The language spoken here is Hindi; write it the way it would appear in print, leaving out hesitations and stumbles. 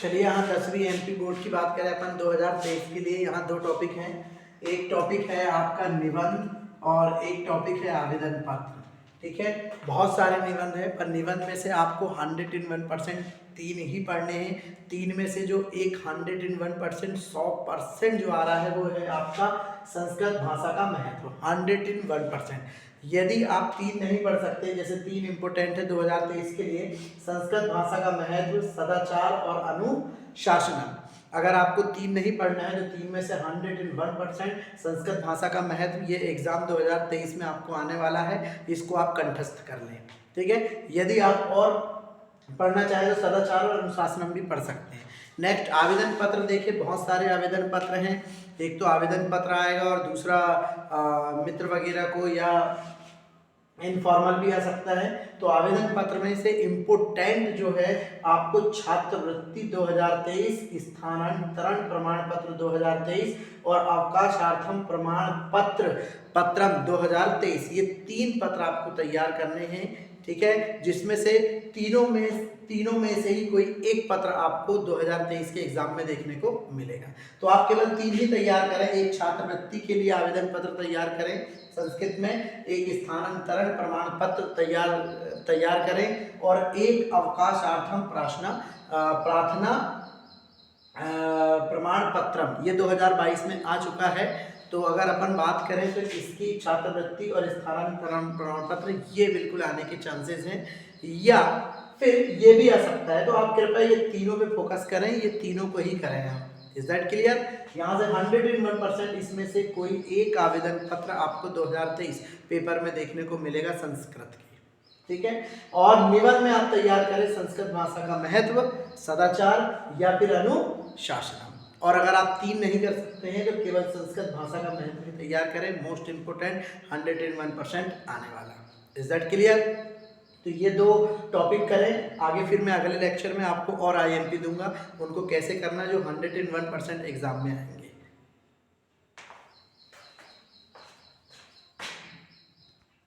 चलिए यहाँ 10वीं एमपी बोर्ड की बात करें अपन 2023 के लिए। यहाँ दो टॉपिक हैं। एक टॉपिक है आपका निबंध और एक टॉपिक है आवेदन पत्र। ठीक है, बहुत सारे निबंध है पर निबंध में से आपको 101% तीन ही पढ़ने हैं। तीन में से जो एक 101% 100% जो आ रहा है वो है आपका संस्कृत भाषा का महत्व 101%। यदि आप तीन नहीं पढ़ सकते, जैसे तीन इंपोर्टेंट है 2023 के लिए, संस्कृत भाषा का महत्व, सदाचार और अनुशासन। अगर आपको तीन नहीं पढ़ना है तो तीन में से 101% संस्कृत भाषा का महत्व, ये एग्जाम 2023 में आपको आने वाला है, इसको आप कंठस्थ कर लें। ठीक है, यदि आप और पढ़ना चाहे तो सदाचार और अनुशासन भी पढ़ सकते हैं। नेक्स्ट आवेदन पत्र देखिए, बहुत सारे आवेदन पत्र हैं। एक तो आवेदन पत्र आएगा और दूसरा मित्र वगैरह को या इनफॉर्मल भी आ सकता है। तो आवेदन पत्र में से इम्पोर्टेंट जो है आपको छात्रवृत्ति 2023, स्थानांतरण प्रमाण पत्र 2023 और अवकाशार्थम प्रमाण पत्र पत्रम 2023, ये तीन पत्र आपको तैयार करने हैं। ठीक है, जिसमें से तीनों में से ही कोई एक पत्र आपको 2023 के एग्जाम में देखने को मिलेगा। तो आप केवल तीन ही तैयार करें। एक छात्रवृत्ति के लिए आवेदन पत्र तैयार करें संस्कृत में, एक स्थानांतरण प्रमाण पत्र तैयार करें और एक अवकाशार्थम प्रार्थना प्रमाण पत्रम, ये 2022 में आ चुका है। तो अगर अपन बात करें तो इसकी छात्रवृत्ति और स्थानांतरण प्रमाण पत्र ये बिल्कुल आने के चांसेस हैं, या फिर ये भी आ सकता है। तो आप कृपया ये तीनों पे फोकस करें, ये तीनों को ही करें आप। Is that clear? यहाँ से 101% इसमें से कोई एक आवेदन पत्र आपको 2023 पेपर में देखने को मिलेगा संस्कृत की। ठीक है, और निबंध में आप तैयार करें संस्कृत भाषा का महत्व, सदाचार या फिर अनुशासन। और अगर आप तीन नहीं कर सकते हैं तो केवल संस्कृत भाषा का महत्व तैयार करें। मोस्ट इंपोर्टेंट 101% आने वाला। Is that clear? तो ये दो टॉपिक करें। आगे फिर मैं अगले लेक्चर में आपको और आईएमपी दूंगा, उनको कैसे करना जो 101% एग्जाम में आएंगे।